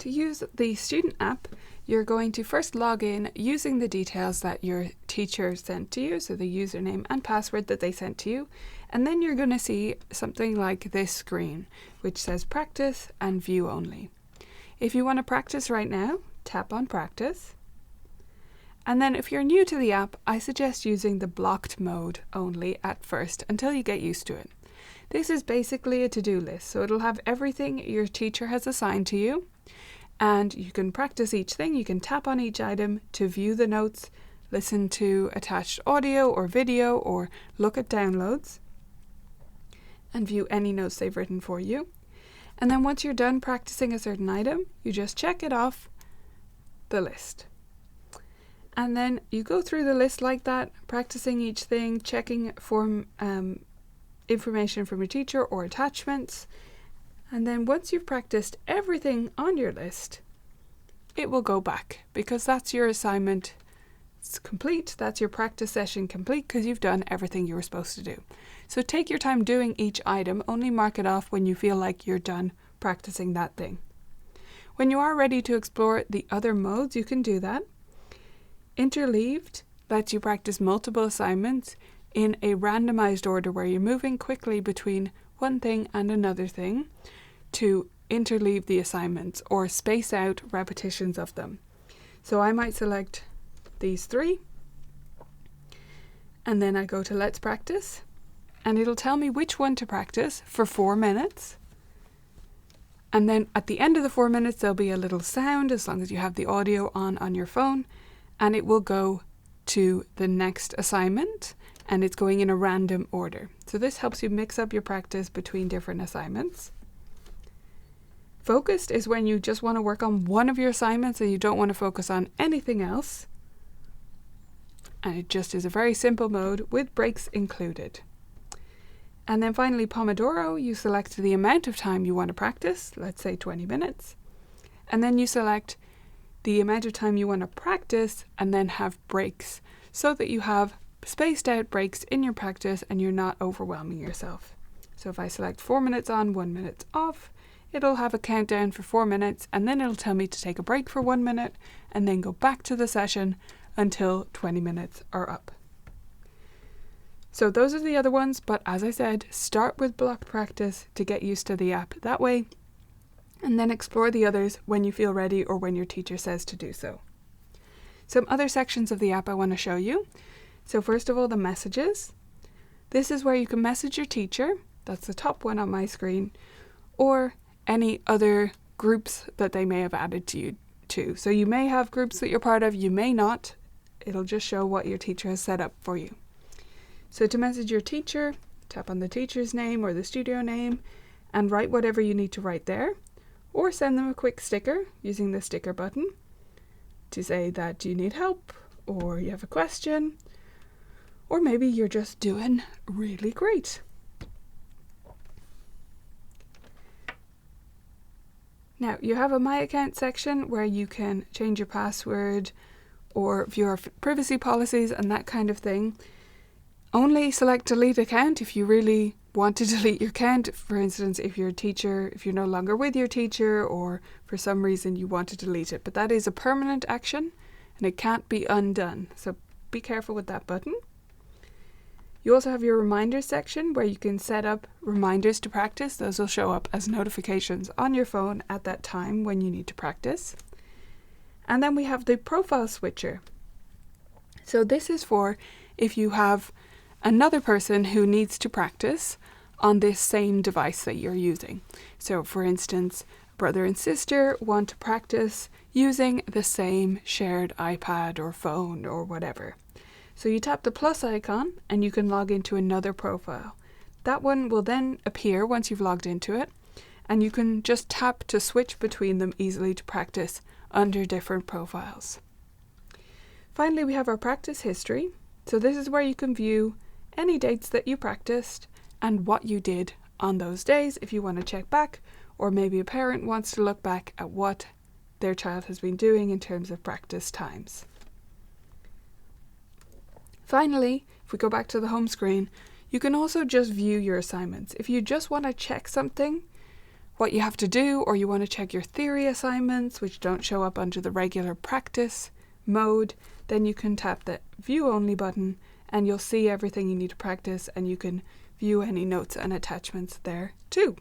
To use the student app, you're going to first log in using the details that your teacher sent to you, so the username and password that they sent to you, and then you're going to see something like this screen, which says practice and view only. If you want to practice right now, tap on practice. And then if you're new to the app, I suggest using the blocked mode only at first until you get used to it. This is basically a to-do list, so it'll have everything your teacher has assigned to you, and you can practice each thing. You can tap on each item to view the notes, listen to attached audio or video, or look at downloads, and view any notes they've written for you. And then once you're done practicing a certain item, you just check it off the list. And then you go through the list like that, practicing each thing, checking for information from your teacher or attachments. And then once you've practiced everything on your list, it will go back because that's your assignment. It's complete. That's your practice session complete because you've done everything you were supposed to do. So take your time doing each item. Only mark it off when you feel like you're done practicing that thing. When you are ready to explore the other modes, you can do that. Interleaved lets you practice multiple assignments in a randomized order where you're moving quickly between one thing and another thing to interleave the assignments or space out repetitions of them. So I might select these three, and then I go to Let's Practice, and it'll tell me which one to practice for 4 minutes. And then at the end of the 4 minutes, there'll be a little sound as long as you have the audio on your phone, and it will go to the next assignment, and it's going in a random order. So this helps you mix up your practice between different assignments. Focused is when you just want to work on one of your assignments and you don't want to focus on anything else. And it just is a very simple mode with breaks included. And then finally, Pomodoro, you select the amount of time you want to practice, let's say 20 minutes. And then you select the amount of time you want to practice and then have breaks so that you have spaced out breaks in your practice and you're not overwhelming yourself. So if I select 4 minutes on, 1 minute off, it'll have a countdown for 4 minutes, and then it'll tell me to take a break for 1 minute and then go back to the session until 20 minutes are up. So those are the other ones, but as I said, start with block practice to get used to the app that way, and then explore the others when you feel ready or when your teacher says to do so. Some other sections of the app I want to show you. So first of all, the messages. This is where you can message your teacher, that's the top one on my screen, or any other groups that they may have added to you too. So you may have groups that you're part of, you may not. It'll just show what your teacher has set up for you. So to message your teacher, tap on the teacher's name or the studio name and write whatever you need to write there, or send them a quick sticker using the sticker button to say that you need help or you have a question, or maybe you're just doing really great. Now, you have a My Account section where you can change your password or view our privacy policies and that kind of thing. Only select delete account if you really want to delete your account. For instance, if you're no longer with your teacher or for some reason you want to delete it. But that is a permanent action and it can't be undone. So be careful with that button. You also have your reminders section where you can set up reminders to practice. Those will show up as notifications on your phone at that time when you need to practice. And then we have the profile switcher. So this is for if you have another person who needs to practice on this same device that you're using. So for instance, brother and sister want to practice using the same shared iPad or phone or whatever. So you tap the plus icon and you can log into another profile. That one will then appear once you've logged into it, and you can just tap to switch between them easily to practice under different profiles. Finally, we have our practice history. So this is where you can view any dates that you practiced and what you did on those days if you want to check back, or maybe a parent wants to look back at what their child has been doing in terms of practice times. Finally, if we go back to the home screen, you can also just view your assignments. If you just want to check something, what you have to do, or you want to check your theory assignments which don't show up under the regular practice mode, then you can tap the View Only button and you'll see everything you need to practice, and you can view any notes and attachments there too.